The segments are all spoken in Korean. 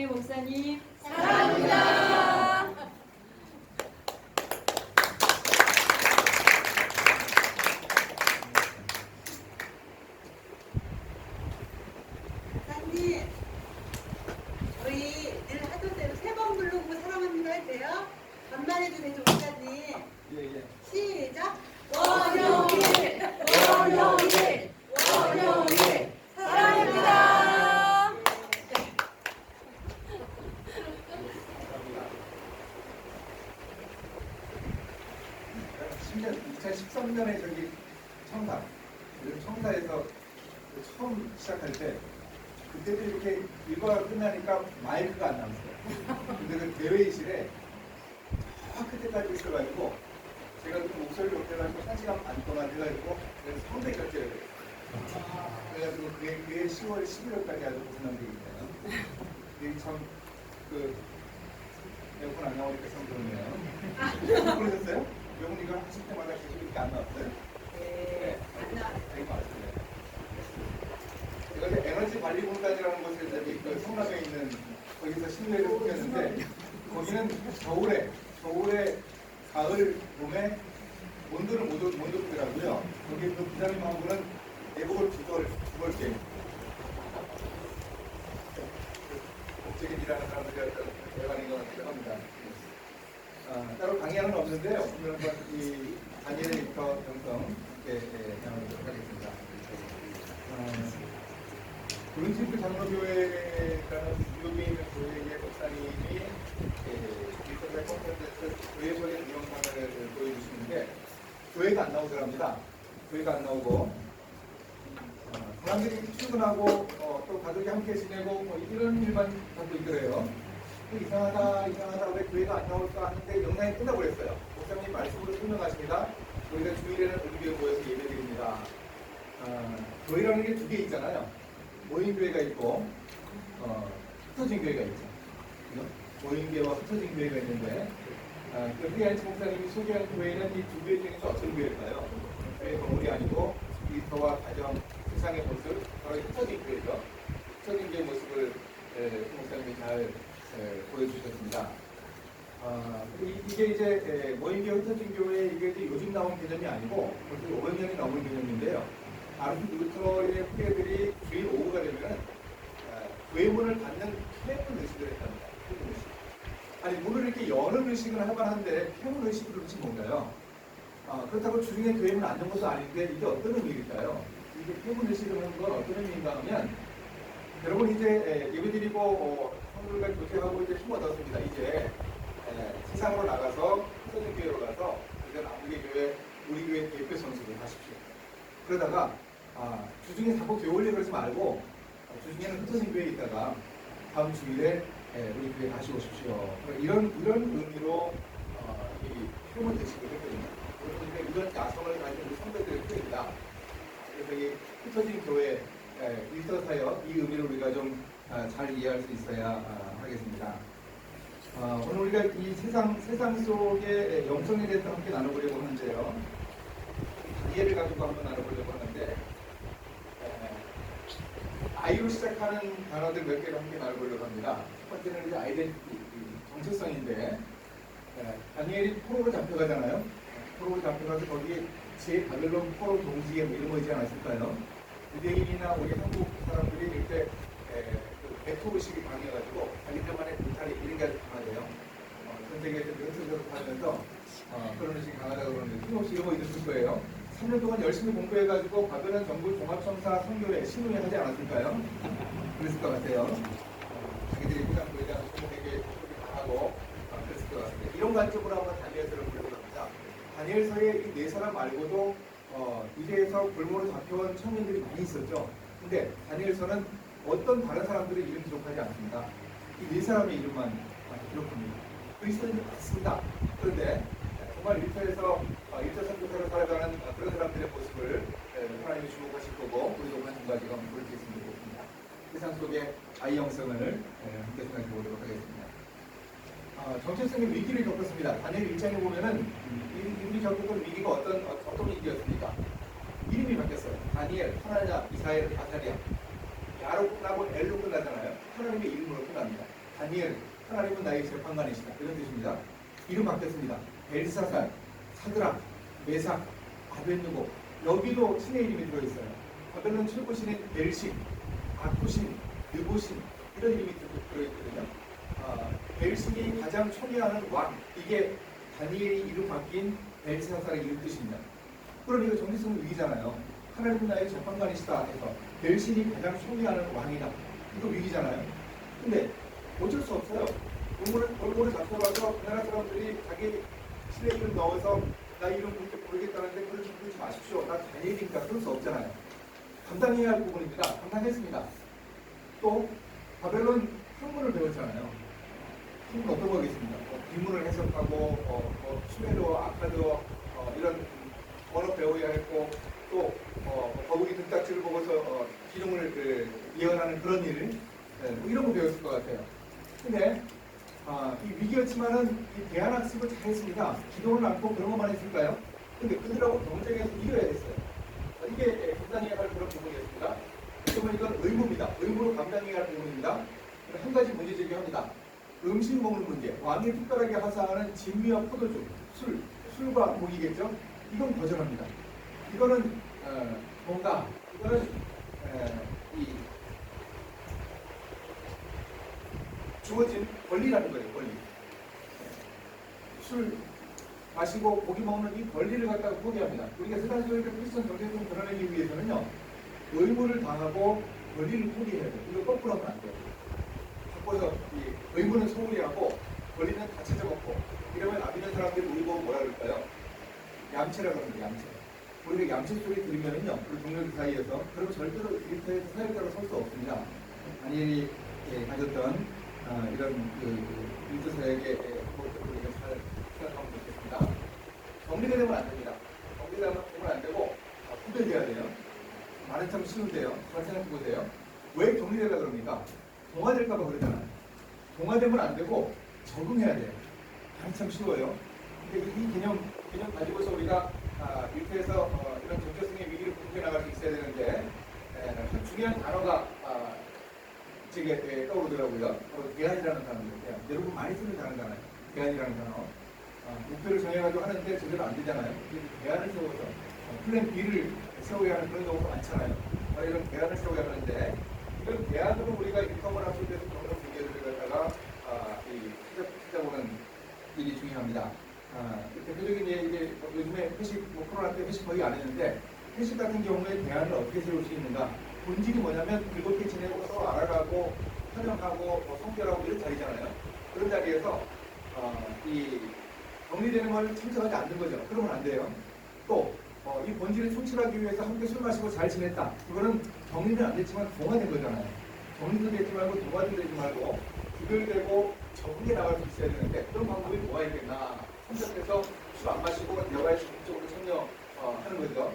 이상해 목사님 사랑합니다. 목사님, 저희 늘 하던 대로 세 번 부르고 사랑합니다 할 때요. 반말 해도 되죠, 목사님? 예. 시작! 월요일, 월요일, 월요일, 사랑합니다. 감사합니다. 2013년에 저기 청사에서 처음 시작할 때 그때도 이렇게 일과가 끝나니까 마이크가 안 나왔어요. 근데 그 대회의실에 그때까지 있어가지고 제가 그 목소리를 높여가지고 1시간 반 동안 해가지고 그래서 성대 결제를 해요. 그래가지고 그게 10월, 11월까지 아주 고생한 게 있네요. 그게 참그 에어컨 안 나오니까 참 그렇네요. 그러셨어요? 여러분 이거 하실 때마다 계속 이렇게 안 나왔어요? 네, 안 나왔어요. 되게 많았어요. 제가 이제 에너지 관리 공단이라는 곳에 저기 그 성남에 있는 거기서 신뢰를 소개했는데 거기는 겨울에 가을, 봄에 온도를 못 높더라고요. 거기 그 부장님하고는 내복을 두 벌째 법적인 일하는 사람들이 대단한 것 같기도 합니다. 따로 강의하는 없는데요. 오늘 한번 이 다니엘 리터 영성 함께 나누도록 하겠습니다. 브룬스위크 장로교회라는 뉴욕에 있는 교회의 목사님이 리터의 콘텐츠 교회적인 동영상을 보여주시는데 교회가 안 나오더랍니다. 교회가 안 나오고 사람들이 출근하고 또 가족이 함께 지내고 이런 일만 갖고 있더래요. 이상하다 왜 교회가 안 나올까 하는데 영상이 끝나버렸어요. 목사님 말씀으로 설명하십니다. 우리가 주일에는 우리 교회 모여서 예배드립니다. 교회라는 게 두 개 있잖아요. 모임교회가 있고 흩어진 교회가 있죠. 모임교회와 흩어진 교회가 있는데 우리 목사님이 소개한 교회는 이 두 교회 중에서 어떤 교회일까요? 교회 건물이 아니고 리터와 가정, 세상의 모습, 바로 흩어진 교회죠. 흩어진 교회 모습을 목사님이 잘 보여주셨습니다. 이게 이제 모임교회, 흩어진 교회 이게 이제 요즘 나온 개념이 아니고 벌써 500년이 넘은 개념인데요. 마르틴 루터의 후계들이 주일 오후가 되면 교회 문을 닫는 폐문 의식을 했답니다. 폐문 의식. 아니 문을 이렇게 여는 의식은 할만한데 폐문 의식을 도대체 뭔가요? 그렇다고 주중에 교회 문 안 연 것도 아닌데 이게 어떤 의미일까요? 이게 폐문 의식을 하는 건 어떤 의미인가 하면 여러분 이제 예배드리고 성물과 교제하고 이제 힘 얻었습니다. 이제 세상으로 나가서 흩어진 교회로 가서 이제 남북의 교회, 우리 교회 대표 선수를 하십시오. 그러다가 주중에 자꾸 교회 올리고 그러지 말고 주중에는 흩어진 교회에 있다가 다음 주일에 우리 교회 다시 오십시오. 이런 의미로 이 표문 대식을 했거든요. 그래서 이런 야성을 가진 우리 선배들의 표현이다. 그래서 이 흩어진 교회 일서사역 이 의미를 우리가 좀 잘 이해할 수 있어야 하겠습니다. 오늘 우리가 이 세상 속의 영성에 대해서 함께 나눠보려고 하는데요. 다니엘을 가지고 한번 나눠보려고 하는데 I로 시작하는 단어들 몇 개를 함께 나눠보려고 합니다. 첫 번째는 이제 아이덴티티, 정체성인데 다니엘이 포로로 잡혀가잖아요. 포로로 잡혀가서 거기에 제 바벨론 포로 동지에 이런 거 있지 않았을까요? 유대인이나 우리 한국 사람들이 이렇게 배토의식이 강해가지고 자기들만의 불탈이 이런 게 아주 강하대요. 전 세계에서 흩어져서 살면서 그런 의식이 강하다고 그러는데 힘없이 이런 거 있었을 거예요. 3년 동안 열심히 공부해가지고 바벨론 정부 종합청사 선교회 신우회 하지 않았을까요? 그랬을 것 같아요. 자기들이 부장부에 대한 소문에게 하고 그랬을 것 같은데 이런 관점으로 한번 다니엘서를 보려고 합니다. 다니엘서에 이 네 사람 말고도 유대에서 골모로 잡혀온 청년들이 많이 있었죠. 근데 다니엘서는 어떤 다른 사람들의 이름 기록하지 않습니다. 이 네 사람의 이름만 기록합니다. 그리스도인이 맞습니다. 그런데 정말 1차에서 1차 선교사로 살아가는 그런 사람들의 모습을 하나님이 주목하실 거고 우리도 한 두 가지가 볼 수 있으면 좋겠습니다. 세상 속의 아이 영성을 함께 생각해 보도록 하겠습니다. 정체성의 위기를 겪었습니다. 다니엘 1장에 보면은 이들이 겪었던 위기가 어떤 위기였습니까? 이름이 바뀌었어요. 다니엘, 하나냐, 미사엘, 아사리아. 야로 끝나고 엘로 끝나잖아요. 하나님의 이름으로 끝납니다. 다니엘, 하나님은 나의 재판관이시다. 이런 뜻입니다. 이름 바뀌었습니다. 벨사살, 사드락, 메삭, 아벤누고. 여기도 신의 이름이 들어있어요. 바벨론 최고신인 벨신, 아쿠신, 느보신 이런 이름이 들어있거든요. 벨신이 가장 총애하는 왕, 이게 다니엘이 이름 바뀐 벨사살의 이름 뜻입니다. 그럼 이거 정체성 위기잖아요. 하나님은 나의 재판관이시다 해서 벨신이 가장 총애하는 왕이다. 이거 위기잖아요. 근데 어쩔 수 없어요. 얼굴을 잡혀가서 그 나라 사람들이 자기 신의 이름 넣어서 나 이름 그렇게 부르겠다는데 그렇게 부르지 마십시오. 나 다니엘이니까 그럴 수 없잖아요. 감당해야 할 부분입니다. 감당했습니다. 또 바벨론 학문을 배웠잖아요. 학문 어떤 거겠습니까? 비문을 해석하고 수메르어, 아카드어 이런 언어 배워야 했고 또 거북이 등딱지를 보고서 기둥을 예언하는 그런 일 뭐 이런 거 배웠을 것 같아요. 근데 이 위기였지만은 이 대안학습을 잘했습니다. 기도를 않고 그런 것만 했을까요? 근데 그들하고 경쟁해서 이겨야 됐어요. 이게 감당해야 할 그런 부분이었습니다. 그러면 이건 의무입니다. 의무로 감당해야 할 부분입니다. 한 가지 문제 제기합니다. 음식 먹는 문제. 왕이 특별하게 하사하는 진미와 포도주, 술과 고기겠죠? 이건 거절합니다. 이거는 뭔가 이거는 이 주어진 권리라는 거예요. 권리. 술 마시고 고기 먹는 이 권리를 갖다가 포기합니다. 우리가 세상적으로 크리스천 정체성을 드러내기 위해서는요, 의무를 당하고 권리를 포기해야 돼요. 이거 거꾸로 하면 안 돼요. 바꿔서 이 의무는 소홀히 하고 권리는 다 찾아먹고 이러면 안 믿는 사람들이 우리 보고 뭐라 그럴까요? 얌체라고 합니다. 얌체. 우리가 얌체 소리 들으면은요, 우리 동료들 사이에서 그러면 절대로 일터에서 사역자로 설 수 없습니다. 다니엘이 가졌던 이런 일터 사역의 모습을 우리가 잘 생각하면 좋겠습니다. 정리가 되면 안 됩니다. 정리가 되면 안 되고 구별돼야 돼요. 말은 참 쉬운데요. 잘 생각해 보세요. 왜 정리되려고 그럽니까? 동화될까봐 그러잖아요. 동화되면 안 되고 적응해야 돼요. 말은 참 쉬워요. 근데 이 개념 가지고서 우리가 일터에서 이런 정체성의 위기를 극복해 나갈 수 있어야 되는데 중요한 단어가 제게 떠오르더라고요. 바로 대안이라는 단어인데요. 여러분 많이 쓰는 단어잖아요. 대안이라는 단어. 목표를 정해가지고 하는데 제대로 안 되잖아요. 대안을 세워서 플랜 B를 세워야 하는 그런 경우가 많잖아요. 이런 대안을 세워야 하는데 이런 대안으로 우리가 인컴을 합칠 때도 그런 문제들을 갖다가 찾아보는 일이 중요합니다. 대표적인 이제 요즘에 회식, 코로나 때 회식 거의 안 했는데 회식 같은 경우에 대안을 어떻게 세울 수 있는가? 본질이 뭐냐면 즐겁게 지내고 서로 알아가고 환영하고 성결하고 이런 자리잖아요. 그런 자리에서 이 정리되는 걸 참석하지 않는 거죠. 그러면 안 돼요. 또 이 본질을 충실하기 위해서 함께 술 마시고 잘 지냈다. 그거는 정리는 안 됐지만 동화된 거잖아요. 정리도 되지 말고 동화도 되지 말고 구별되고 적응해 나갈 수 있어야 되는데 그런 방법이 뭐가 있겠나. 참석해서 술 안 마시고 대화에 적극적으로 참여하는 거죠.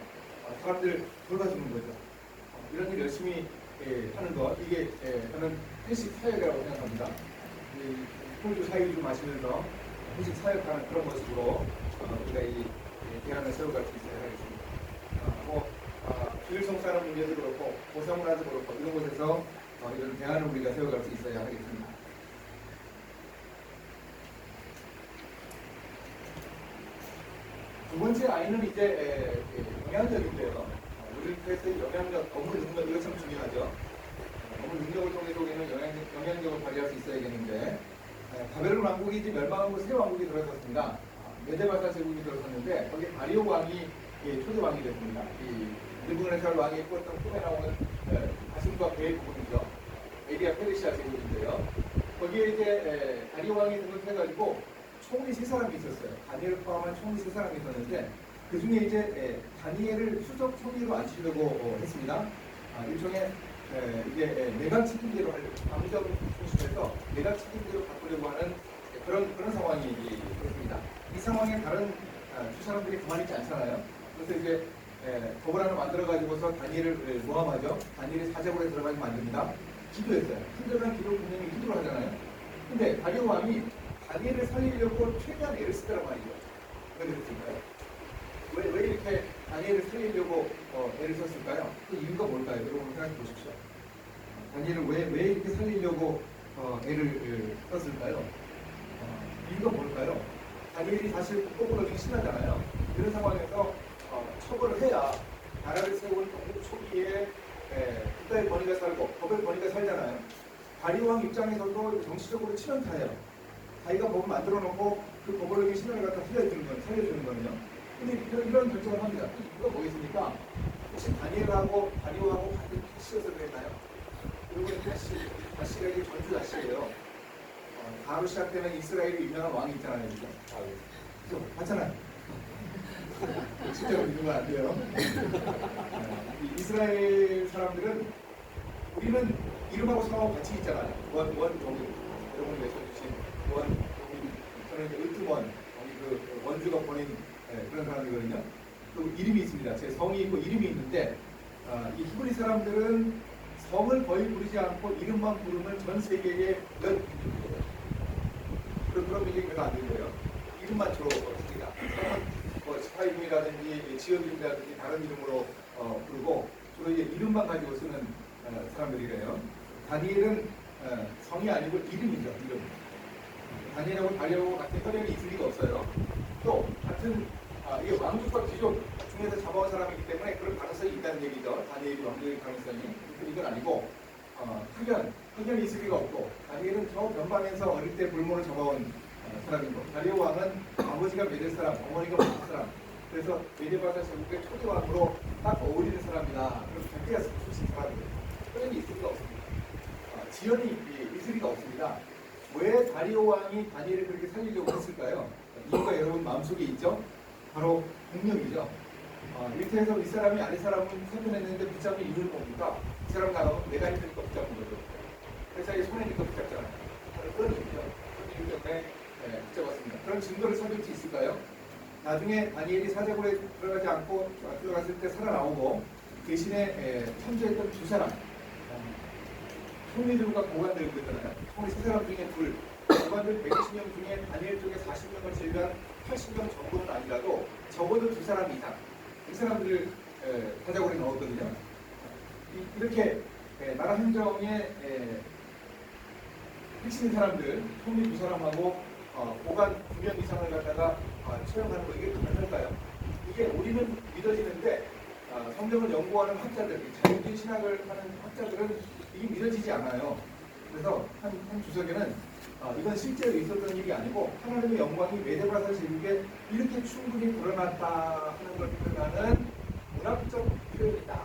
사람들 돌봐주는 거죠. 이런 일 열심히 하는 거, 이게 저는 회식 사역이라고 생각합니다. 홀주 사이주 마시면서 회식 사역하는 그런 모습으로 우리가 이 대안을 세워갈 수 있어야 하겠습니다. 주일성사하는 문제도 그렇고 고사문화도 그렇고 이런 곳에서 이런 대안을 우리가 세워갈 수 있어야 하겠습니다. 두 번째 아이는 이제 영향력인데요. 우리 교회에서의 영향력, 업무 능력, 이거 참 중요하죠. 업무 능력을 통해서 우리는 영향력을 발휘할 수 있어야겠는데, 바벨론 왕국이 이제 멸망하고 새 왕국이 들어섰습니다. 메데바사 제국이 들어섰는데, 거기 다리오 왕이 초대 왕이 됐습니다. 이 느부갓네살 왕이 꾸었던 꿈에 나오는 가슴과 배의 부분이죠. 에디아 페르시아 제국인데요. 거기에 이제 다리오 왕이 등극해가지고 총리 3사람이 있었어요. 다니엘을 포함한 총리 3사람이 있었는데, 그 중에 이제 다니엘을 수석 총리로 앉히려고 했습니다. 일종의 이게 내각 책임제로 하려고, 왕정 중심에서 내각 책임제로 바꾸려고 하는 그런 상황이 됐습니다. 이 상황에 다른 두 사람들이 가만히 있지 않잖아요. 그래서 이제 법을 하나 만들어가지고서 다니엘을 모함하죠. 다니엘이 사자굴에 들어가게 만듭니다. 기도했어요. 한절한 기도 분명히 기도를 하잖아요. 근데 다리오 왕이 다니엘을 살리려고 최대한 애를 쓰더란 말이죠. 왜 그랬을까요? 왜 이렇게 다니엘을 살리려고 애를 썼을까요? 그 이유가 뭘까요? 여러분 생각해 보십시오. 다니엘을 왜 이렇게 살리려고 애를 썼을까요? 이유가 뭘까요? 다니엘이 사실 꼬꾸러지기 심하잖아요. 이런 상황에서 처벌을 해야 나라를 세운 초기에 국가의 권위가 살고 법의 권위가 살잖아요. 다리오 왕 입장에서도 정치적으로 치명타예요. 자기가 법을 만들어 놓고 그 법을 어긴 신앙을 갖다 살려주는 거는요. 근데 이런 결정을 합니다. 이유가 뭐겠습니까? 혹시 다니엘하고 다리오하고 같은 다시여서 그랬나요? 이번에 다시가 이게 전주 다시예요. 다로 시작되는 이스라엘의 유명한 왕이 있잖아요. 그죠? 맞잖아요. 진짜로 믿으면 안 돼요. 이스라엘 사람들은 우리는 이름하고 성하고 같이 있잖아요. 여러분이 외쳐주신 저는 으뜸원, 그 원주가 보낸 그런 사람이거든요. 또 이름이 있습니다. 제 성이 있고 이름이 있는데 이 히브리 사람들은 성을 거의 부르지 않고 이름만 부르면 전 세계에 몇 민족이에요. 그런 민족이 별로 안 되고요. 이름만 주로 씁니다. 성은 스타이름이라든지 지역 이름이라든지 다른 이름으로 부르고 주로 이제 이름만 가지고 쓰는 사람들이래요. 다니엘은 성이 아니고 이름이죠. 이름. 다니엘하고 다리오하고 같은 혈연이 있을 리가 없어요. 또 같은 이게 왕족과 귀족 중에서 잡아온 사람이기 때문에 그런 가능성이 있다는 얘기죠. 다니엘이 왕족의 가능성이. 이건 아니고 흑연이 있을 리가 없고 다니엘은 저 변방에서 어릴 때 불모를 잡아온 사람이고 다리오 왕은 아버지가 메될 사람, 어머니가 메될 사람. 그래서 메데바사 제국의 초대왕으로 딱 어울리는 사람이다. 그래서 백대야스 출신 사람이에요. 흑연이 있을 리가 없습니다. 지연이 있을 리가 없습니다. 왜 다리오 왕이 다니엘을 그렇게 살리려고 했을까요? 이유가 여러분 마음속에 있죠? 바로 능력이죠. 이렇게 해서 이 사람이 아래 사람은 살펴냈는데 붙잡는 이유는 뭡니까? 이 사람 나가면 내가 힘드니까 붙잡는 거죠. 회사에 손해니까 붙잡잖아요. 그런 이유죠. 그런 이유 때문에 붙잡았습니다. 그런 증거를 찾을 수 있을까요? 나중에 다니엘이 사제골에 들어가지 않고 들어갔을 때 살아나오고 대신에 참조했던 두 사람 총리들과 고관들 그랬잖아요. 총리 세 사람 중에 둘 고관들 120명 중에 다니엘 쪽에 40명을 제외한 80명 정도는 아니라도 적어도 두 사람 이상 이 사람들을 사제골에 넣었거든요. 이렇게 나라 행정에 핵심 사람들 총리 두 사람하고 고관 2명 이상을 갖다가 처형하는 거 이게 가능할까요? 이게 우리는 믿어지는데 성경을 연구하는 학자들, 자유주의 신학을 하는 학자들은 이게 믿어지지 않아요. 그래서 한 주석에는 이건 실제로 있었던 일이 아니고 하나님의 영광이 메데바사 제국에 이렇게 충분히 드러났다 하는 걸 표현하는 문학적 표현이다.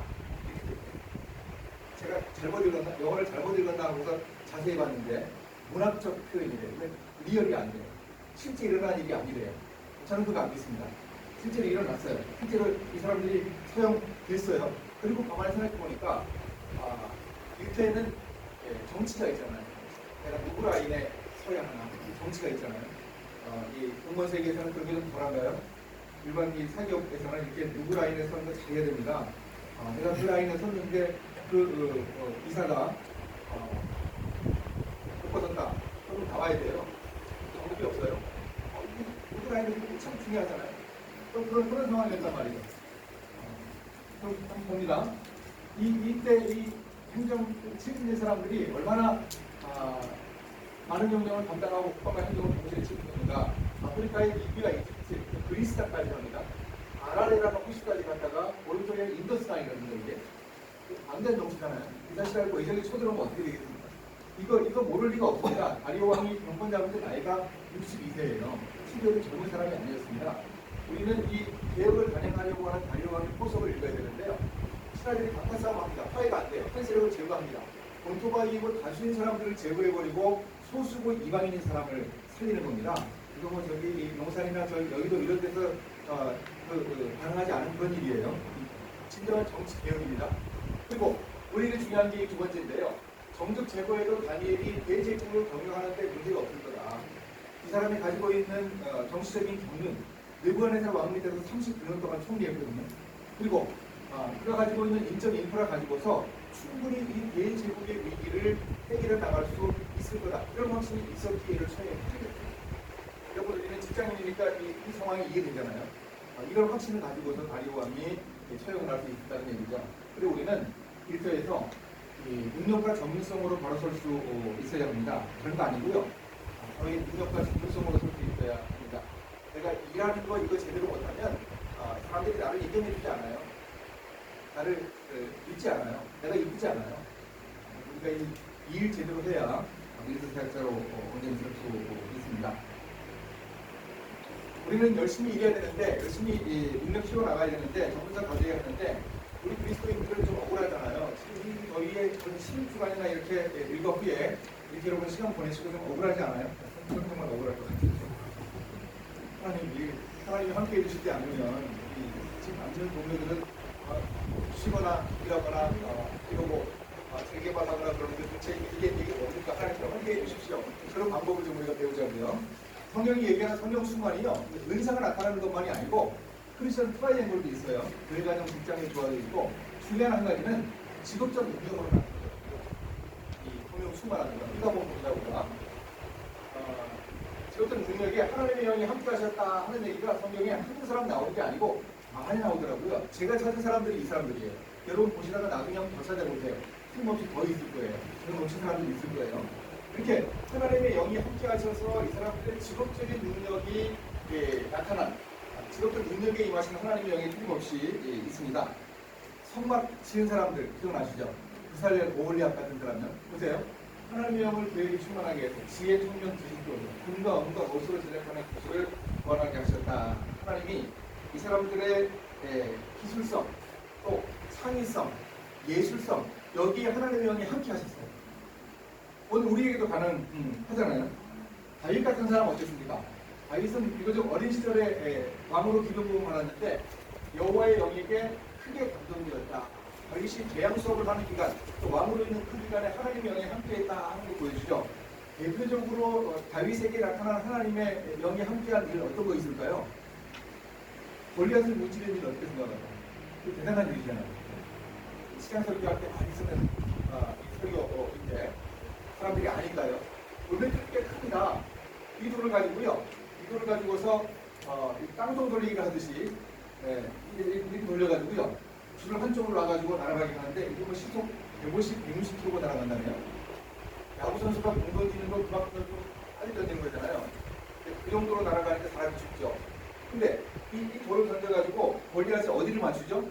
제가 잘못 읽었나? 영어를 잘못 읽었나 하고서 자세히 봤는데 문학적 표현이래요. 리얼이 안 돼요. 실제 일어난 일이 아니래요. 저는 그거 안 믿습니다. 실제로 일어났어요. 실제로 이 사람들이 사용됐어요. 그리고 가만히 생각해보니까 밑에는 정치가 있잖아요. 내가 우크라이나에 서야 하나 정치가 있잖아요. 이 공무원 세계에서는 그런 게 좀 덜한가요? 일반 이 사기업에서는 이렇게 누구 라인에 서는 거 잘해야 됩니다. 내가 그 라인에 섰는데 이사가 못 벗었다. 그럼 나와야 돼요. 정답이 없어요. 누구 라인에 서는 참 중요하잖아요. 또 그런 상황이었단 말이죠. 그럼 한번 봅니다. 이때 이 행정 책임진 사람들이 얼마나 많은 영역을 담당하고 국방과 행정을 동시에 책임졌는가. 아프리카의 리비아, 이집트, 그리스까지 합니다. 아라레라는 호수까지 갔다가 오른쪽에 인더스강이거든요. 이게 안 된 정치잖아요. 이 사실 알고 이전에 쳐들어오면 어떻게 되겠습니까? 이거 모를 리가 없습니다. 다리오 왕이 정권 잡을 때 나이가 62세예요. 시대의 젊은 사람이 아니었습니다. 우리는 이 개혁을 단행하려고 하는 다리오 왕의 포석을 읽어야 되는데요. 신하들이 방탄 싸움합니다. 화해가 안 돼요. 한 세력을 제거합니다. 본토바이고 다수인 사람들을 제거해버리고 소수고 이방인인 사람을 살리는 겁니다. 이거 뭐 저기 용산이나 여기도 이런 데서 가능하지 않은 그런 일이에요. 진정한 정치 개혁입니다. 그리고 우리에게 중요한 게 두 번째인데요. 정적 제거에도 다니엘이 대제국을 경영하는데 문제가 없을 거다. 이 사람이 가지고 있는 정치적인 경륜, 느부갓네살 왕 밑에서 39년 동안 총리했거든요. 그리고 그가 가지고 있는 인적 인프라 가지고서 충분히 이 대제국의 위기를 해결해 나갈 수 있을 거다. 이런 확신이 있었기에 이를 처형했습니다. 여러분 우리는 직장인이니까 이 상황이 이해되잖아요. 이런 확신을 가지고서 다리오 왕이 처형을 할 수 있었다는 얘기죠. 그리고 우리는 1절에서 능력과 전문성으로 바로 설 수 있어야 합니다. 그런 거 아니고요. 저희 능력과 전문성으로 설 수 있어야 합니다. 내가 일하는 거 이거 제대로 못하면 사람들이 나를 인정해주지 않아요. 나를 믿지 않아요. 내가 이쁘지 않아요. 우리가 일 제대로 해야 미래도 사역자로 언젠가 수 있습니다. 우리는 열심히 일해야 되는데, 열심히 능력 키워 나가야 되는데, 전문성 가져야 하는데, 우리 그리스도인들은 좀 억울하잖아요. 지금 이 더위에 16주간이나 이렇게 일과 후에 이렇게 여러분 시간 보내시고 좀 억울하지 않아요? 저는 정말 억울할 것 같아요. 하나님이 함께 해주시지 않으면 지금 앉은 동료들은 쉬거나 일하거나 이러고 재개발하거나 그러는데 도대체 이게 뭡니까? 하나님께서 함께 해주십시오. 그런 방법을 좀 우리가 배우자고요. 성경이 얘기하는 성령 충만이요, 은사가 나타나는 것만이 아니고 크리스천 트라이앵글도 있어요. 교회 가정 직장의 조화도 있고, 중요한 한 가지는 직업적 능력으로 나타나요. 이 성령 충만하는 거. 이거 한번 보자고요. 직업적 능력이 하나님의 영이 함께 하셨다 하는 얘기가 성경에 한 사람 나오는 게 아니고 많이 나오더라고요. 제가 찾은 사람들이 이 사람들이에요. 여러분 보시다가 나중에 한번 더 찾아보세요. 틀림없이 더 있을 거예요. 저는 놓친 사람들이 있을 거예요. 이렇게 하나님의 영이 함께 하셔서 이 사람들의 직업적인 능력이 나타난, 직업적 능력에 임하시는 하나님의 영이 틀림없이 있습니다. 성막 지은 사람들 기억나시죠? 이스라엘 오홀리압 같은 사람은 보세요. 하나님의 영을 교회에 충만하게 해서 지혜, 청년, 지식도 금과 은과 옷으로 제작하는 기술을 권하게 하셨다. 하나님이 이 사람들의 기술성, 또 창의성, 예술성, 여기에 하나님의 영이 함께 하셨어요. 오늘 우리에게도 가능하잖아요. 다윗 같은 사람 어땠습니까? 다윗은 비교적 어린 시절에 왕으로 기도부음을 받았는데 여호와의 영에게 크게 감동되었다. 다윗이 재앙 수업을 하는 기간, 또 왕으로 있는 그 기간에 하나님의 영이 함께했다 하는 걸 보여주죠. 대표적으로 다윗에게 나타난 하나님의 영이 함께한 일 어떤 거 있을까요? 골리앗을 무찌르는 일 어떻게 생각하세요? 그 대단한 일이잖아요. 시간 설교할 때 많이 쓰는 설교인데 사람들이 아닐까요? 돌멩이가 꽤 큽니다. 이 돌을 가지고요. 이 돌을 가지고서 땅통 돌리기를 하듯이 이렇게 돌려가지고요. 줄을 한쪽으로 놔가지고 날아가게 하는데 이게 뭐 시속 150, 160km가 날아간다면 야구 선수가 공 던지는 거 그만큼 좀 빨리 던지는 거잖아요. 그 정도로 날아가니까 사람이 죽죠. 근데 이 돌을 던져가지고 골리앗이 어디를 맞추죠?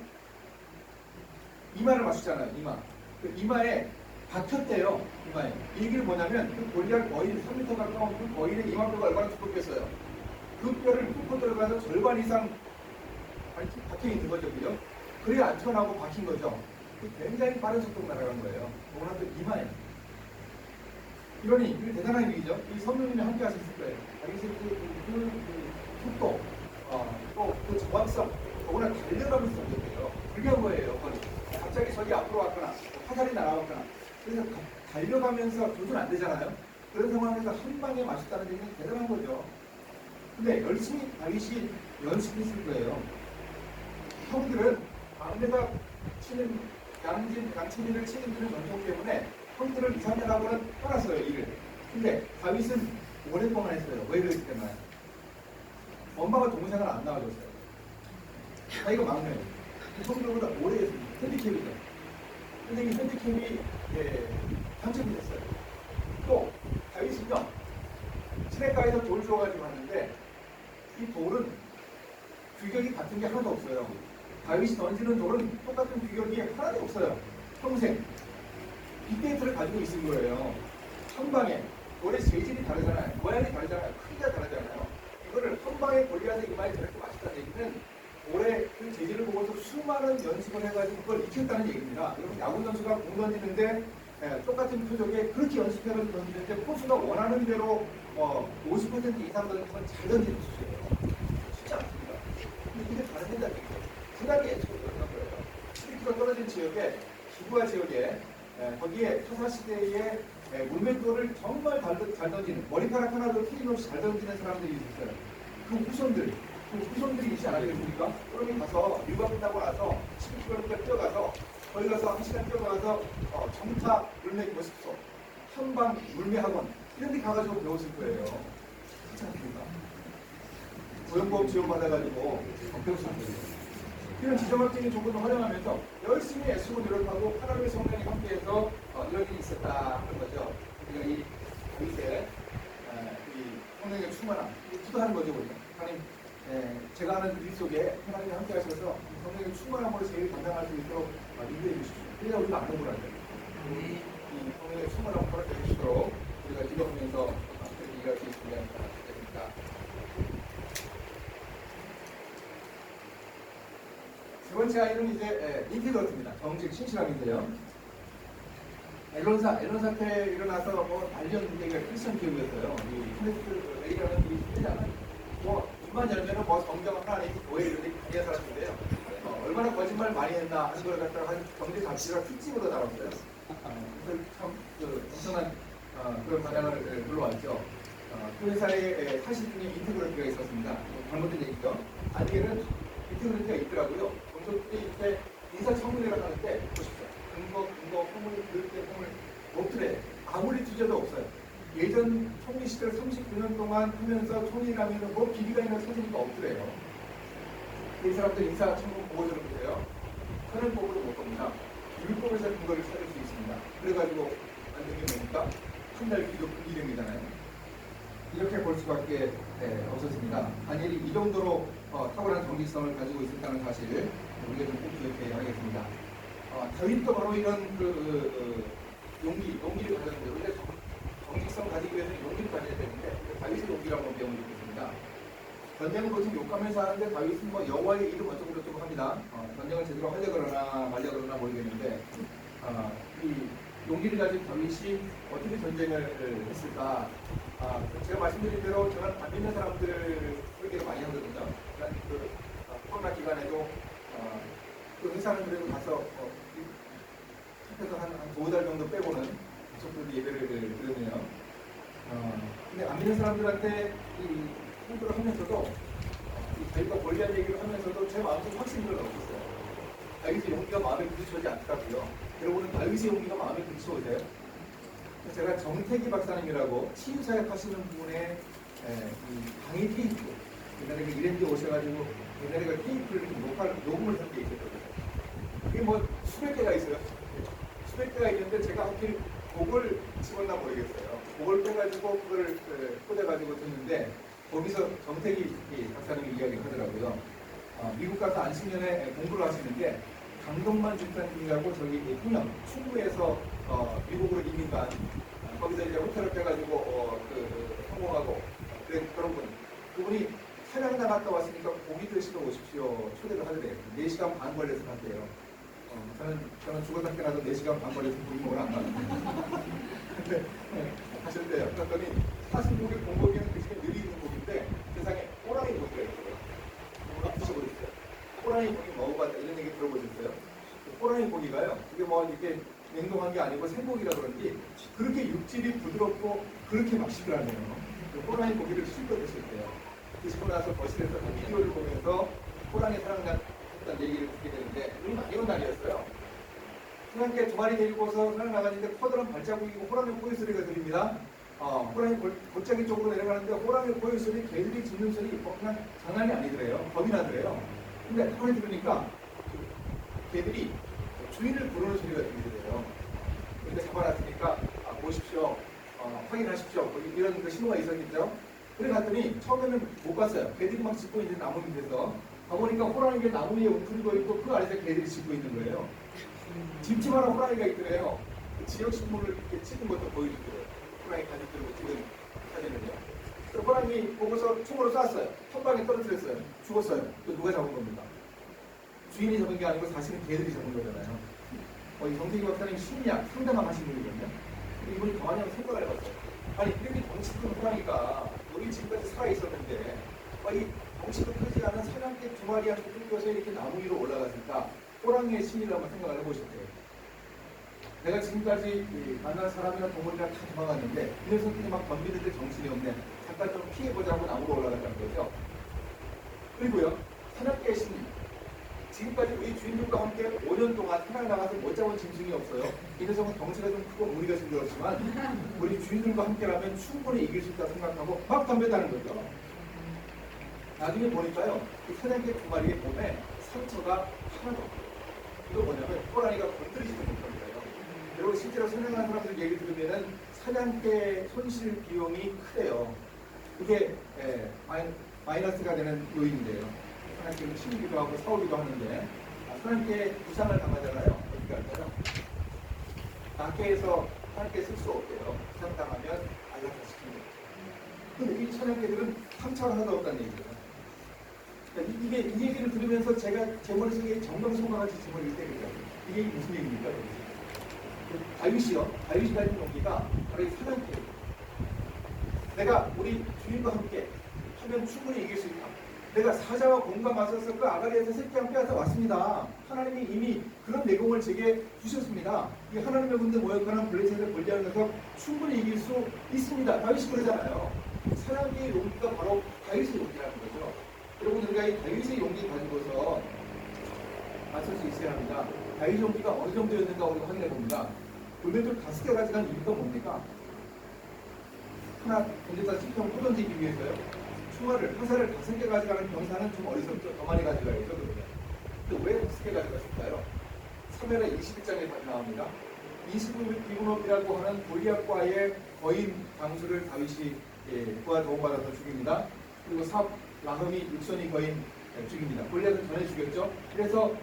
이마를 맞추잖아요. 이마. 그 이마에 박혔대요. 이마에. 이 얘기를 뭐냐면 그 골리앗 거인 3m 가까운 그 거인의 이마뼈가 얼마나 두껍겠어요. 그 뼈를 뚫고 들어가서 절반 이상 박혀 있는 거죠. 그죠? 그래야 안 튀어나오고 박힌 거죠. 굉장히 빠른 속도로 날아간 거예요. 그거는 또 이마에. 이러니 이게 대단한 일이죠. 이 성령님이 함께 하셨을 거예요. 그 속도, 또 그 정확성, 더구나 달려가면서 던졌대요. 불리한 거예요. 갑자기 저기 앞으로 왔거나 화살이 날아왔거나. 그래서 달려가면서 조준 안 되잖아요. 그런 상황에서 한 방에 맞췄다는 얘기는 대단한 거죠. 근데 열심히 다윗이 연습했을 거예요. 형들은 막내가 치는 양치기를 치는 그런 전통 때문에 형들을 2, 3년 하고는 떠났어요, 일을. 근데 다윗은 오랫동안 했어요. 왜 그랬을까요? 엄마가 동생을 안 낳아줬어요. 자기가 막내예요. 형들보다 오래 했습니다. 핸디캡이죠. 선생님 핸디캡이 당첨이 됐어요. 또 다윗은요, 시냇가에서 돌 주워가지고 왔는데 이 돌은 규격이 같은 게 하나도 없어요. 다윗이 던지는 돌은 똑같은 규격이 하나도 없어요. 평생 빅데이터를 가지고 있은 거예요. 한 방에 돌의 재질이 다르잖아요. 모양이 다르잖아요. 크기가 다르잖아요. 이거를 한 방에 골리앗의 이마에 저렇게 맞췄다는 얘기는 올해 그 재질을 보고서 수많은 연습을 해가지고 그걸 익혔다는 얘기입니다. 여러분 야구 선수가 공 던지는데 똑같은 표적에 그렇게 연습해가지고 던지는데 포수가 원하는 대로 50% 이상 던지면 잘 던지는 수준이에요. 쉽지 않습니다. 근데 이게 다른 생각이 있죠. 분하게 예측을 그런 거예요. 10km 떨어진 지역에 기부하 지역에 거기에 타사시대에 물맷돌을 정말 잘 던지는, 머리카락 하나도 틀림없이 잘 던지는 사람들이 있었어요. 그 후손들이 있지 않았겠습니까? 그러면 가서 일과 끝나고 나서 10km 뛰어가서 거기 가서 1시간 뛰어가서 정타 물매 교습소, 한방 물매 학원 이런 데 가가지고 배웠을 거예요. 그렇지 않습니까? 고용보험 지원받아가지고 배웠을 거예요. 이런 지정학적인 조건을 활용하면서 열심히 애쓰고 노력하고 하나님의 성령이 함께해서 이런 일이 있었다 하는 거죠. 우리가 이 다윗의 이 성령의 충만함, 기도하는 거죠. 우리가 하나님, 제가 하는 일 속에 하나님이 함께 하셔서 성령의 충만함으로 제일 감당할 수 있도록 인도해 주십시오. 그래야 우리가 안 억울하죠. 이 성령의 충만함을 허락해 주시도록 우리가 기도하면서 그렇게 일할 수 있으면 좋겠습니다. 세 번째 아이는 이제 인티더트입니다. 정직 신실함인데요. 앨런 사태 일어나서 뭐 단련 얘기가 크리스천 교육이었어요. 이 케네스 레이라는 분이 힘들잖아요. 뭐 입만 열면은 뭐 성경 하나님 교회 이런 데 강의한 사람인데요. 얼마나 거짓말 많이 했나 하는 걸 갖다가 한 경제 잡지가 특집으로 나왔어요. 그래서 참 엄청난 그런 반향을 불러왔죠. 그 회사에 40분의 인티그리티가 있었습니다. 잘못된 얘기죠. 아니게는 인티그리티가 있더라고요. 종족들이 이때 인사청문회를 하는데 보십시오. 근거, 허물, 그럴 때 허물 없더래. 아무리 뒤져도 없어요. 예전 총리 시절 39년 동안 하면서 총리라면 뭐 비리가 있는 사진이 없더래요. 이 사람들 인사청문 보고서를 보세요. 현행법으로 못 겁니다. 율법에서 근거를 찾을 수 있습니다. 그래가지고 안 되게 뭡니까? 한 달 뒤도 분리됩니다나요. 이렇게 볼 수밖에 없었습니다. 다니엘이 이 정도로 탁월한 정직성을 가지고 있었다는 사실을 우리가 좀 꼭 기억해야 하겠습니다. 다윗도 바로 이런 용기를 가졌는데 우리가 정직성 가지기 위해서는 용기를 가져야 되는데 다윗의 용기를 한번 배워보겠습니다. 전쟁을 보통 욕하면서 하는데 다윗은 뭐 여호와의 이름 어쩌고 저쩌고 합니다. 전쟁을 제대로 하려 그러나 말려 그러나 모르겠는데 이 용기를 가진 다윗이 어떻게 전쟁을 했을까? 제가 말씀드린 대로 저는 안 믿는 사람들 설계를 많이 하거든요. 코로나 기간에도 그 회사는 그래도 가서 합해서 한 2달 정도 빼고는 가족들도 예배를 드렸네요. 근데 안 믿는 사람들한테 이 홍보를 하면서도 저희가 권리한 얘기를 하면서도 제 마음속에 확신이 별로 없었어요. 다윗의 용기가 마음에 부딪혀오지 않더라고요. 여러분은 다윗의 용기가 마음에 부딪혀오세요? 제가 정태기 박사님이라고 치유사역 하시는 분의 강의 테이프, 옛날에 이랜드 오셔가지고 옛날에 그 테이프를 녹음을 한 게 있었거든요. 그게 뭐 수백 개가 있어요. 수백 개가 있는데 제가 하필 곡을 집었나 모르겠어요. 곡을 빼가지고 그걸 꽂아가지고 듣는데 거기서 정태기 박사님이 이야기를 하더라고요. 미국 가서 안식년에 공부를 하시는데 강동만 집사님이라고 저기 통영 충무에서 미국으로 이민 간 거기서 이제 호텔을 빼가지고 성공하고 그런 분 그분이 사냥 나갔다 왔으니까 고기 드시러 오십시오 초대를 하더래요. 4시간 반 걸려서 갔대요. 저는 죽어서 깨나도 4시간 반 걸려서 고기 먹으러 안 가는데 근데 하셨대요. 그랬더니 사슴고기 공고기는 그 시간에 늘 있는 고기인데 세상에 호랑이 고기가 있어요. 그걸 드셔보셨어요? 호랑이 고기 먹어봤다 이런 얘기 들어보셨어요? 호랑이 고기가요. 그게 뭐 이렇게 냉동한 게 아니고 생고기라 그런지 그렇게 육질이 부드럽고 그렇게 맛있더라네요. 호랑이 고기를 씹어 드실 때요. 드시고 나서 거실에서 비디오를 보면서 호랑이 사랑했다는 얘기를 듣게 되는데 눈이 많이 온 날이었어요. 그냥 2마리 데리고서 산을 나가는데 커다란 발자국이고 호랑이 꼬리 소리가 들립니다. 호랑이 골짜기 쪽으로 내려가는데 호랑이 꼬리 소리, 개들이 짖는 소리 그냥 장난이 아니더래요. 겁이 나더래요. 근데 가만히 들으니까 개들이 주인을 부르는 소리가 들리더래요. 근데 잡아놨으니까 보십시오. 확인하십시오. 이런 신호가 있었겠죠. 그래 갔더니 처음에는 못 봤어요. 개들이 막 짖고 있는 나무 밑에서 가보니까 호랑이가 나무 위에 웅크리고 있고 그 아래서 개들이 짖고 있는 거예요. 짖지만한 호랑이가 있더래요. 지역신문을 이렇게 찍은 것도 보여주더래요. 호랑이 가죽 들고 찍은 사진은요. 호랑이 보고서 총으로 쐈어요. 한 방에 떨어뜨렸어요. 죽었어요. 또 누가 잡은 겁니까? 주인이 잡은 게 아니고 사실은 개들이 잡은 거잖아요. 이 정태기 박사님 심리학 상담을 하신 분이거든요. 이분이 가만히 한번 생각을 해봤어요. 아니 이렇게 덩치도 호랑이가 여기 지금까지 살아있었는데 이 덩치도 크지 않은 사냥개 2마리한테 끌려서 이렇게 나무 위로 올라갔으니까 호랑이의 심리를 한번 생각을 해보셨대요. 내가 지금까지 만난 사람이나 동물이나 다 도망갔는데 이 녀석들이 막 덤비는데 정신이 없네. 잠깐 좀 피해보자고 나무로 올라갔다는 거죠. 그리고요 사냥개의 심리. 지금까지 우리 주인들과 함께 5년 동안 사냥 나가서 못 잡은 짐승이 없어요. 이 녀석은 덩치가 좀 크고 무리가 징그럽지만 우리 주인들과 함께라면 충분히 이길 수 있다고 생각하고 막 덤볐다는 거죠. 나중에 보니까요 이 사냥개 2마리의 몸에 상처가 하나도 없어요. 이거 뭐냐면 호랑이가 건드리지도 못하는 거예요. 그리고 실제로 사냥하는 사람들 얘기 들으면은 사냥개 손실 비용이 크대요. 그게 마이너스가 되는 요인인데요. 사냥개는 치우기도 하고 사오기도 하는데 사냥개 부상을 당하잖아요. 어떻게 할까요? 낙계에서 사냥개 쓸 수 없대요. 부상당하면 안락사시키는 거죠. 근데 이 사냥개들은 상처가 하나도 없다는 얘기예요. 그러니까 이 얘기를 들으면서 제가 제 머릿속에 정명송화같이 제 머리를 때리죠. 이게 무슨 얘기입니까? 다윗이요. 다윗이 가진 용기가 바로 이 사냥개예요. 내가 우리 주인과 함께 하면 충분히 이길 수 있다. 내가 사자와 곰과 맞서서 그 아가리에서 새끼 한 빼앗아 왔습니다. 하나님이 이미 그런 내공을 제게 주셨습니다. 이 하나님의 군대 모욕하는 블레셋을 벌리하면서 충분히 이길 수 있습니다. 다윗이 그러잖아요. 사냥개의 용기가 바로 다윗의 용기라는 거죠. 여러분 우리가 이 다윗의 용기 가지고서 맞설 수 있어야 합니다. 다윗의 용기가 어느 정도였는가 우리가 확인해 봅니다. 돌멘토를 5개 가져간 이유가 뭡니까? 하나 던져서 지평 또 던지기 위해서요. 총알을 화살을 5개 가져가는 병사는 좀 어리석죠. 더 많이 가져가야죠. 근데 왜 5개 가져갔을까요? 3회라 21장에 나옵니다. 이스비브노비라고 하는 골리앗과의 거인 장수를 다윗이 그와 도움받아서 죽입니다. 그리고 라흠이 육선이 거인 죽입니다. 골리앗은 전에 죽였죠. 그래서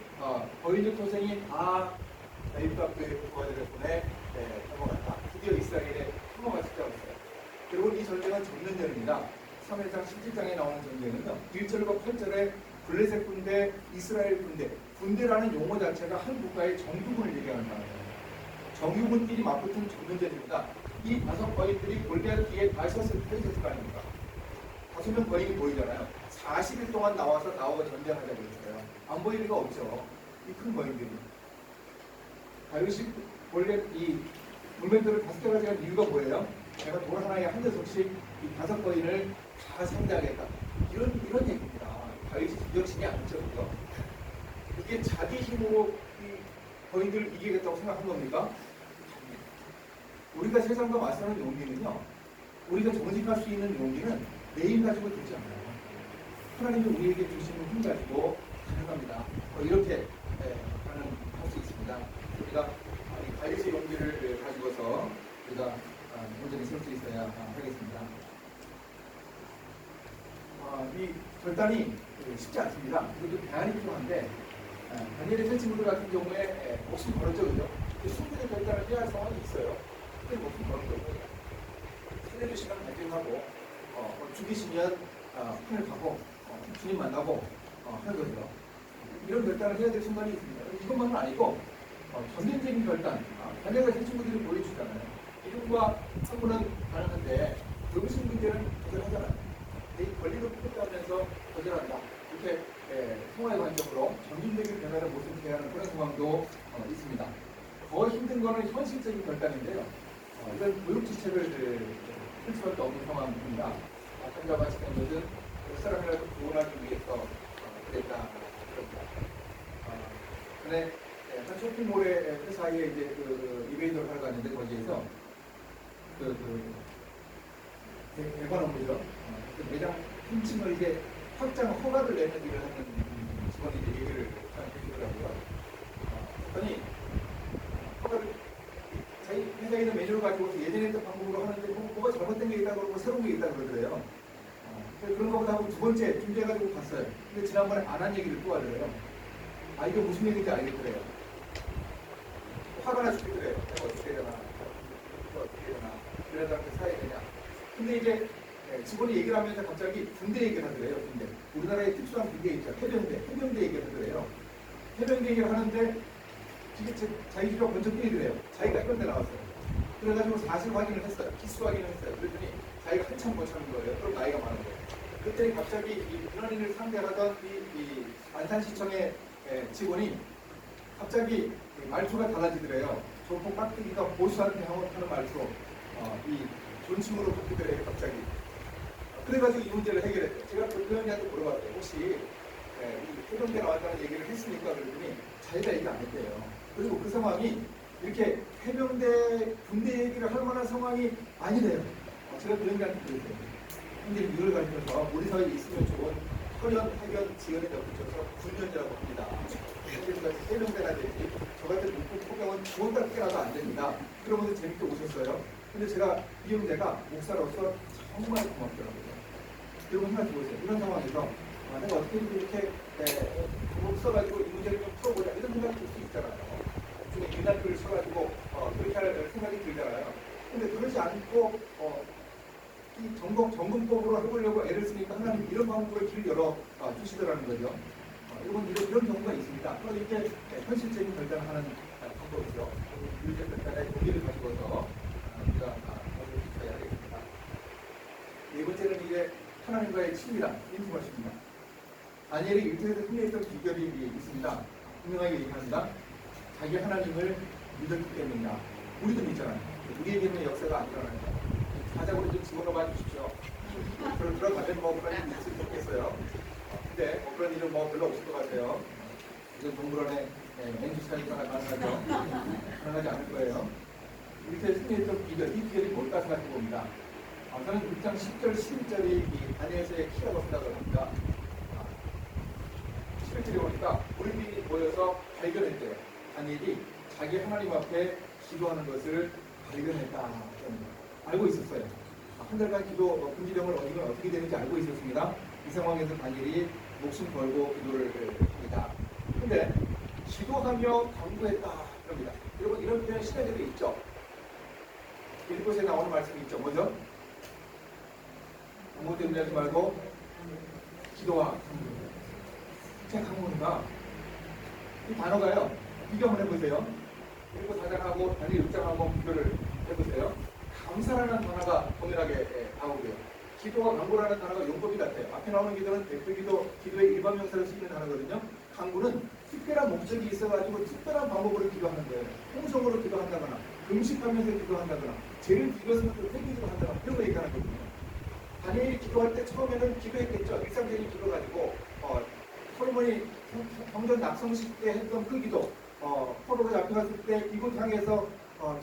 거인의 토생이 다 다윗과 그의 부하들을 보내 넘어갔다. 드디어 이스라엘에 혐오가 찾아왔어요. 그리고 이 전쟁은 전면전입니다. 3회장 17장에 나오는 전쟁은요. 1절과 8절에 블레셋 군대, 이스라엘 군대, 군대라는 용어 자체가 한 국가의 정규군을 얘기하는 단어예요. 정규군끼리 맞붙은 전면전입니다. 이 5 거인들이 골리앗 뒤에 다 섰을 거 아닙니까? 5명 거인이 보이잖아요. 40일 동안 나와 전쟁하자고 했어요. 안 보일 리가 없죠. 이 큰 거인들이. 다윗이 원래 이 물멘토를 5개 가져간 이유가 뭐예요? 제가 돌 하나에 한 녀석씩 이 5 거인을 다 상대하겠다. 이런 얘기입니다. 다윗이 역신이 아니죠. 그죠? 이게 자기 힘으로 이 거인들을 이기겠다고 생각한 겁니까? 우리가 세상과 맞서는 용기는요. 우리가 정직할 수 있는 용기는 내 힘 가지고 되지 않아요. 하나님이 우리에게 주시는 힘 가지고 가능합니다. 이렇게 할 수 있습니다. 우리가 이 다윗의 용기를 가지고서 우리가 온전히 설 수 있어야 하겠습니다. 이 결단이 쉽지 않습니다. 그리고 대안이 필요한데 다니엘의 세 친구들 같은 경우에 목숨 걸었죠, 그죠? 순간의 결단을 해야 할 상황이 있어요. 근데 목숨 걸은 거예요. 살려주시면 발견하고 죽이시면 하늘 가고 주님 만나고 하는 거죠. 이런 결단을 해야 될 순간이 있습니다. 이것만은 아니고 전면적인 결단. 다니엘의 세 친구들이 보여주잖아요. 이분과 한분은 가능한데 여기신 문제는 도전하잖아요. 이 권리를 포기하면서 거절한다. 이렇게 통화의 관점으로 점진적인 변화를 모색해야 하는 그런 상황도 있습니다. 더 힘든 거는 현실적인 결단인데요. 이런 교육지책을 할 수밖에 없는 상황입니다. 아까 말씀한 것은 몇 사람이라도 구원하기 위해서 그랬다. 전에 한 쇼핑몰의 회사에 이제 이베이터를 하러 갔는데 거기에서 대관 업무죠. 매장 훔침을 이제 확장 허가를 내는 일을 하는 직원이 이제 얘기를 해주더라고요. 그랬더니 허가를 자기 회사에 있는 메뉴를 가지고서 예전에 했던 방법으로 하는데 뭐가 잘못된 게 있다고 그러고 새로운 게 있다고 그러더래요. 그런 거보다 하고 2번째 준비해가지고 갔어요. 근데 지난번에 안 한 얘기를 또 하더래요. 이게 무슨 얘기인지 알겠더래요. 화가 나 죽겠더래요. 내가 어떻게 해야 되나, 이러다 이렇게 사야 되냐. 근데 이제 직원이 얘기를 하면서 갑자기 군대 얘기를 하더래요. 군대. 우리나라의 특수한 군대 있죠. 해병대 얘기를 하더래요. 해병대 얘기를 하는데 자기 주가 번쩍 뛰더래요. 자기가 해병대 나왔어요. 그래가지고 사실 확인을 했어요. 기수 확인을 했어요. 그랬더니 자기가 한참 못 참은 거예요. 그럼 나이가 많은 거예요. 그때 갑자기 이 민원인을 상대하던 이 안산시청의 직원이 갑자기 말투가 달라지더래요. 조폭 깍두기가 보수한테 하는 말투로 이 존칭으로 바뀌더래요. 갑자기. 그래가지고 이 문제를 해결했대요. 제가 그 회원님한테 물어봤대요. 혹시 이 해병대 나왔다는 얘기를 했습니까? 그랬더니 자기가 얘기 안 했대요. 그리고 그 상황이 이렇게 해병대 군대 얘기를 할 만한 상황이 아니래요. 제가 그 회원님한테 그랬어요. 형님 이걸 가지면서 우리 사회에 있으면 좋은 설현, 해변, 지연에 덧붙여서 군연이라고 합니다. 그래서 해병대나 되지 저 같은 육군 포병은 죽었다 깨어나도 안 됩니다. 그런 분들 재밌게 오셨어요. 근데 제가 이 형제가 목사로서 정말 고맙더라고요. 여러분 생각해 보세요. 이런 상황에서 내가 어떻게 이렇게 돈 써가지고 이 문제를 좀 풀어보자 이런 생각이 들 수 있잖아요. 중에 유난글을 써가지고 그렇게 할 생각이 들잖아요. 근데 그러지 않고 이 점검법으로 해보려고 애를 쓰니까 하나님 이런 방법으로 길을 열어 주시더라는 거죠. 이런 경우가 있습니다. 이렇게 현실적인 결단을 하는 방법이죠. 유죄 결단의 동기를 가지고서 우리가 방법을 지켜야 되겠습니다. 네 번째는 이제 하나님과의 친밀한 인티머시입니다. 다니엘이 일터에서 승리했던 비결이 있습니다. 분명하게 얘기합니다. 자기 하나님을 믿었기 때문이다. 우리도 믿잖아요. 우리에게는 역사가 안 일어나요. 사자고를 좀 집어넣어 주십시오. 들어가면 뭐 그런 일이 있을 수 없겠어요. 근데 그런 일은 별로 없을 것 같아요. 이건 동물원에 엔지 사이즈가 가능하죠. 가능하지 않을 거예요. 이렇게 승리했던 비결, 이 비결이 뭘까 생각해 봅니다. 저는 6장 10절, 11절이 이 다니엘서의 키라고 생각을 합니다. 11절에 보니까 우리들이 모여서 발견했대요. 다니엘이 자기 하나님 앞에 기도하는 것을 발견했다. 알고 있었어요. 한 달간 기도 금지령을 어기면 어떻게 되는지 알고 있었습니다. 이 상황에서 다니엘이 목숨 걸고 기도를 합니다. 근데 기도하며 강구했다. 그럽니다. 여러분 이런 표현 시대들이 있죠. 빌립보서에 나오는 말씀이 있죠. 먼저 아무 때문에 하지 말고 기도와 강구. 제 강구인가? 이 단어가요. 비교 한번 해보세요. 빌립보 4장하고 다니엘 6장하고 비교를 해보세요. 감사라는 단어가 동일하게 나오고요. 기도와 강구라는 단어가 용법이 같아요. 앞에 나오는 기도는 대표기도, 기도의 일반 명사로 쓰이는 단어거든요. 강구는 특별한 목적이 있어가지고 특별한 방법으로 기도하는 거예요. 통성으로 기도한다거나, 금식하면서 기도한다거나, 죄를 비벼서는 회개기도 한다거나 이런 거 얘기하는 거거든요. 다니엘이 기도할 때 처음에는 기도했겠죠. 일상적인 기도 가지고 솔로몬이 성전 낙성식 때 했던 그 기도, 포로로 잡혀갔을 때 이곳 향해서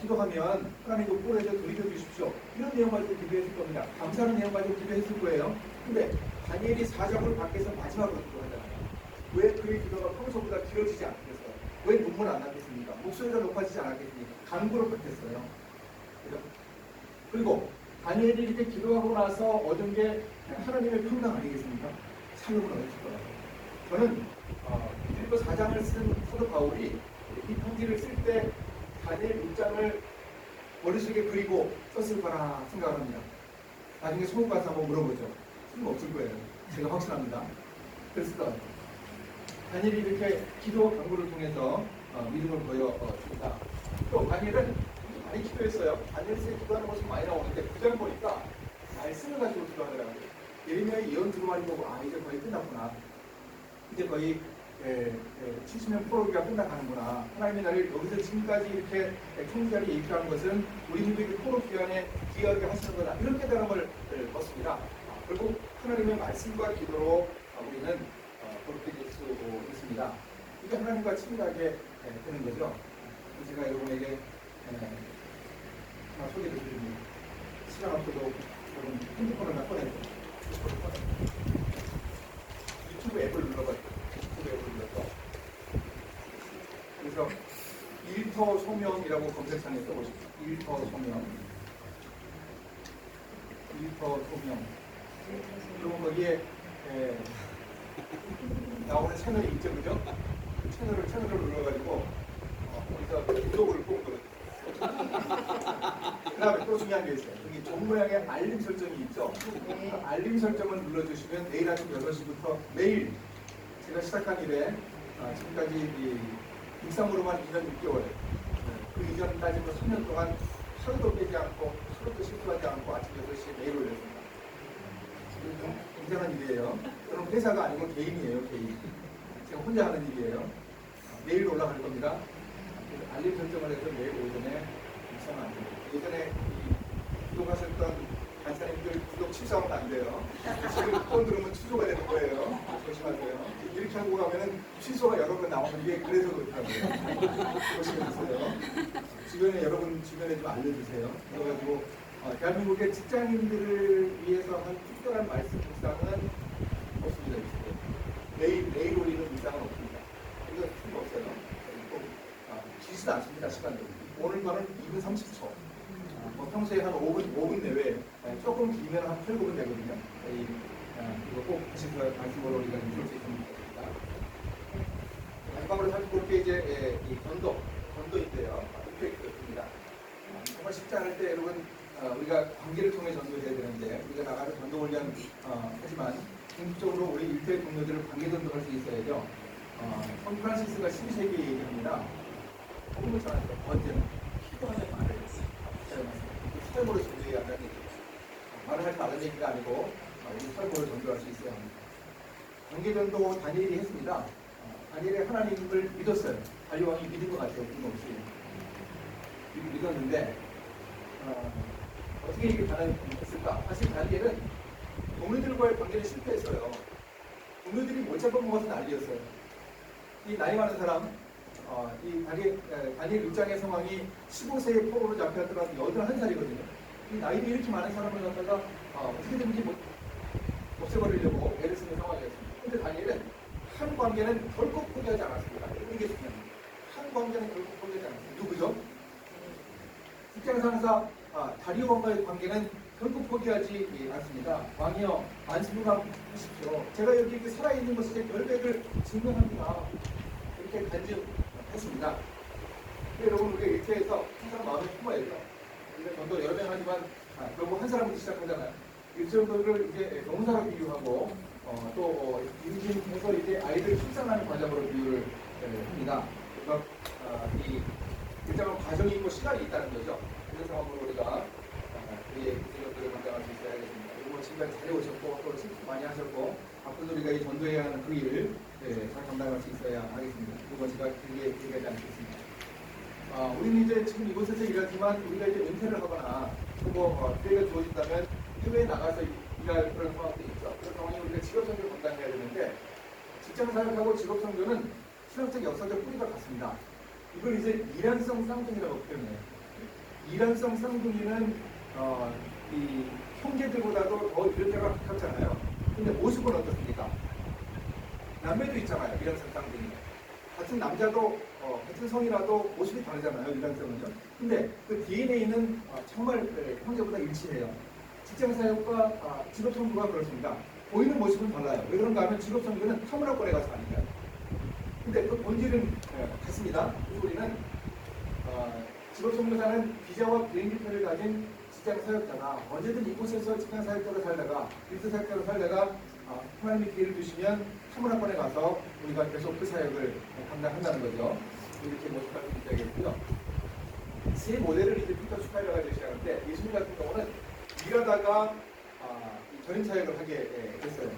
기도하면 하나님 목포에서 돌이켜 주십시오. 이런 내용 가지고 기도했을 겁니다. 감사하는 내용 가지고 기도했을 거예요. 근데 다니엘이 사자굴 밖에서 마지막으로 기도하잖아요. 왜 그의 기도가 평소보다 길어지지 않겠어요? 왜 눈물 안 났겠습니까? 목소리가 높아지지 않았겠습니까? 간구로 끝했어요. 그죠? 그리고 다니엘이 이렇게 기도하고 나서 얻은 게 하나님의 평강 아니겠습니까? 삶을 얻었을 거라고. 저는 빌립보 4장을 쓴 사도 바울이 이 편지를 쓸 때 다니엘 6장을 머릿속에 그리고 썼을 거라 생각합니다. 나중에 소문 가서 한번 물어보죠. 쓸모없을 거예요. 제가 확신합니다. 그랬을 것 같아요. 다니엘이 이렇게 기도 강구를 통해서 믿음을 보여줍니다. 또 다니엘은 많이 기도했어요. 다니엘서에 기도하는 모습이 많이 나오는데 9장 보니까 말씀을 가지고 기도하더라고요. 예레미야의 예언 두 마리 보고 이제 거의 끝났구나. 이제 거의 70년 프로기가 끝나가는구나. 하나님의 나를 여기서 지금까지 이렇게 총자리 얘기하는 것은 우리들에게 포로 기간에 기여하게 하시는 거다. 이런 깨달음을 얻습니다. 결국 하나님의 말씀과 기도로 우리는 그렇게 될 수 있습니다. 이게 하나님과 친밀하게 되는 거죠. 제가 여러분에게 하나 소개해 드립니다. 시간 없어도 여러분 핸드폰을 하나 꺼내서 유튜브 앱을 눌러봐요. 유튜브 앱을 눌러서 그래서 일터 소명이라고 검색창에 써보십시오. 일터 소명. 일터 소명. 그리고 거기에 나오는 채널이 있죠, 그죠? 그 채널을 눌러가지고 거기서 구독을 꼭 눌러주세요. 그 다음에 또 중요한 게 있어요. 여기 종 모양의 알림 설정이 있죠? 그 알림 설정을 눌러주시면 내일 아침 6시부터 매일 제가 시작한 일에 지금까지 육상으로만 2년 6개월 그 이전 따지면 3년 동안 하루도 빼지 않고 하루도 실수하지 않고 아침 6시에 매일 올렸습니다. 좀 굉장한 일이에요. 여러분 회사가 아니고 개인이에요. 개인. 제가 혼자 하는 일이에요. 내일 올라갈 겁니다. 알림 설정을 해서 매일 오전에 입사는 안 돼요. 예전에 구독하셨던 간사님들 구독 취소하면 안 돼요. 지금 폰 들으면 취소가 되는 거예요. 조심하세요. 이렇게 하고 가면은 취소가 여러 번 나오는 게 그래서 그렇다고요. 조심해주세요. 주변에 여러분 주변에 좀 알려주세요. 그래가지고 대한민국의 직장인들을 위해서 한 특별한 말씀 묵상은 없습니다. 매일 올리는 일상은 없습니다. 이거 필요 없어요. 또 길지도 않습니다. 시간도. 오늘 거는 2분 30초. 뭐 평소에 한 5분 내외, 조금 길면 한 8, 9분 되거든요. 이거 꼭 다시 그 말씀으로 우리가 좀 들을 수 있으면 좋겠습니다. 마지막으로 살펴볼 게 이제 이 전도인데요. 임팩트입니다. 정말 쉽지 않을 때 여러분 우리가 관계를 통해 전도해야 되는데 우리가 나가서 전도 훈련 하지만 궁극적으로 우리 일대 동료들을 관계 전도할 수 있어야죠. 성 프란시스가 12세기에 얘기합니다. 복음을 전할 때 언제나 기도하며 말을 했어요. 삶으로 전도해야 한다는 얘기죠. 말을 하지 말라는 얘기가 아니고 우리 삶으로 전도할 수 있어야 합니다. 관계 전도 다니엘이 했습니다. 다니엘이 하나님을 믿었어요. 다리왕이 믿은 것 같아요. 끊임없이 믿었는데 어떻게 이게 가능했을까? 사실 다니엘은 동료들과의 관계를 실패했어요. 동료들이 못 잡아먹어서 난리였어요. 이 나이 많은 사람, 이 다니엘 입장의 상황이 15세의 포로로 잡혀들어서 81살이거든요. 이 나이도 이렇게 많은 사람을 갖다가 어떻게든지 없애버리려고 애를 쓰는 상황이었습니다. 그런데 다니엘은 한 관계는 결코 포기하지 않았습니다. 이게 중요합니다. 한 관계는 결코 포기하지 않았습니다. 누구죠? 직장상사 다리오 왕과의 관계는 결코 포기하지 않습니다. 왕이여 안심하십시오. 제가 여기 이렇게 살아있는 것에 결백을 증명합니다. 이렇게 간증했습니다. 여러분 우리가 이렇게 해서 항상 마음에 품어야죠. 우리가 전도 여러 명 하지만 결국 한 사람부터 시작하잖아요. 이 정도를 이제 농사로 비유하고 또 임신해서 이제 아이들 출산하는 과정으로 비유를 합니다. 그래서 이 일정한 과정이 있고 시간이 있다는 거죠. 그런 상황으로 우리가 우리의 직업들을 감당할 수 있어야 하겠습니다. 그리고 지금까지 잘 오셨고 또 실수 많이 하셨고 앞으로 우리가 이 전도해야 하는 그 일을 잘 감당할 수 있어야 하겠습니다. 그리고 제가 길게 얘기하지 않겠습니다. 우리는 이제 지금 이곳에서 일하지만 우리가 이제 은퇴를 하거나 또 기회가 주어진다면 해외에 나가서 일할 그런 상황도 있죠. 그런 상황에 우리가 직업선교를 감당해야 되는데 직장사역하고 직업선교는 신학적 역사적 뿌리가 같습니다. 이걸 이제 일환성 쌍둥이라고 표현해요. 일환성 쌍둥이는 이 형제들보다도 더 유전자가 가깝잖아요. 근데 모습은 어떻습니까? 남매도 있잖아요. 일환성 쌍둥이. 같은 남자도 같은 성이라도 모습이 다르잖아요. 일환성은요. 근데 그 DNA는 정말 형제보다 일치해요. 직장사역과 직업선교가 그렇습니다. 보이는 모습은 달라요. 왜 그런가 하면 직업선교는 터무라권에 가서 하니까요. 근데 그 본질은 같습니다. 그래서 우리는 직업선교사는 비자와 비행기표를 가진 직장사역자가 언제든 이곳에서 직장사역자로 살다가 그리스도사역자로 살다가 하나님이 기회를 주시면 터무라권에 가서 우리가 계속 그 사역을 감당한다는 거죠. 이렇게 모습할 수 있어야겠고요. 세 모델을 이제 피터 슈카이러가 제시하는데 예수님 같은 경우는 일하다가 전임 사역을 하게 됐어요.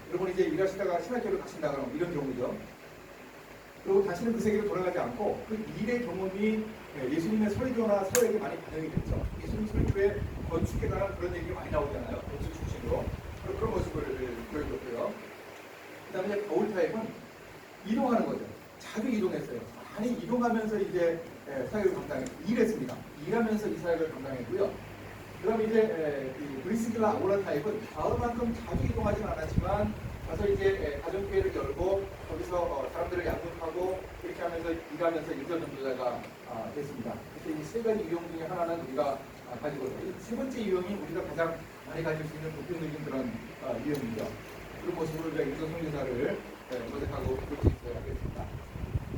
여러분 이제 일하시다가 신학교를 가신다 그러면 이런 경우죠. 그리고 다시는 그 세계로 돌아가지 않고 그 일의 경험이 예수님의 설교나 사역에 많이 반영이 됐죠. 예수님 설교에 건축에 관한 그런 얘기가 많이 나오잖아요. 건축 출신으로. 그런 모습을 보여줬고요. 그 다음에 바울 타입은 이동하는 거죠. 자주 이동했어요. 많이 이동하면서 이제 사역을 감당했고 일했습니다. 일하면서 이 사역을 감당했고요. 그럼 이제 브리스길라 아울라 타입은 바울만큼 자주 이동하지는 않았지만 가서 이제 가정교회를 열고 거기서 사람들을 양육하고 이렇게 하면서 일하면서 인전전도자가 됐습니다. 그래서 이 세 가지 유형 중에 하나는 우리가 가지고 있어요. 이 세 번째 유형이 우리가 가장 많이 가질 수 있는 보편적인 그런 유형이죠. 그런 모습으로 우리가 인전선교사를 모색하고 볼 수 있어야 하겠습니다.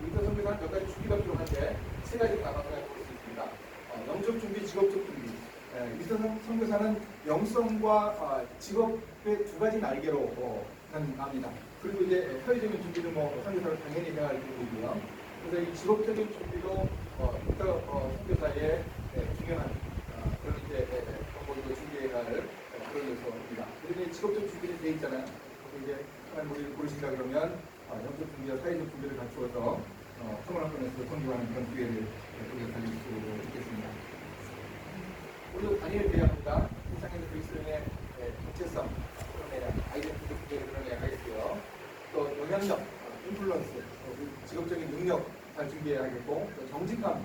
인전선교사는 몇 가지 준비가 필요한데 세 가지로 나눠서 볼 수 있습니다. 영적 준비, 직업적 준비. 인전선교사는 영성과 직업의 두 가지 날개로 합니다. 그리고 이제 사회적인 준비는 선교사를 당연히 해야 할 부분이고요. 그래서 이 직업적인 준비도 선교사의 중요한 그런 이제 정보도 준비해야 할 그런 요소입니다. 그리고 직업적 준비는 돼 있잖아요. 그리고 이제 하나님 우리를 부르신다 그러면 영적 준비와 사회적 준비를 갖추어서 성원학원에서 선교하는 그런 기회를 우리가 가질 수 있겠습니다. 우리도 다니엘 배워합니다. 세상에서 그리스도인의 정체성, 아이덴티티 구별을 드러내야 하겠고요. 또 영향력, 인플루언스, 직업적인 능력 잘 준비해야 하겠고, 또 정직함,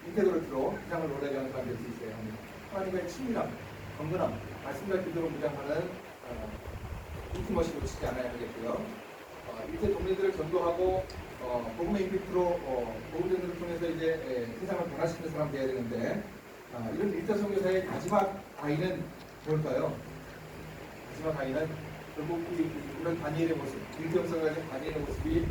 인테그리티로 세상을 놀라게 하는 사람이 될 수 있어야 합니다. 하나님의 친밀함, 건전함, 말씀과 기도로 무장하는 인티머시 놓치지 않아야 하겠고요. 일제 동료들을 전도하고 복음의 임팩트로 복음 전도를 통해서 이제 세상을 변화시키는 사람 되어야 되는데 이런 일자 선교사의 마지막 아이는 뭘까요? 마지막 아이는 결국 이런 다니엘의 모습, 일정성을 가진 다니엘의 모습이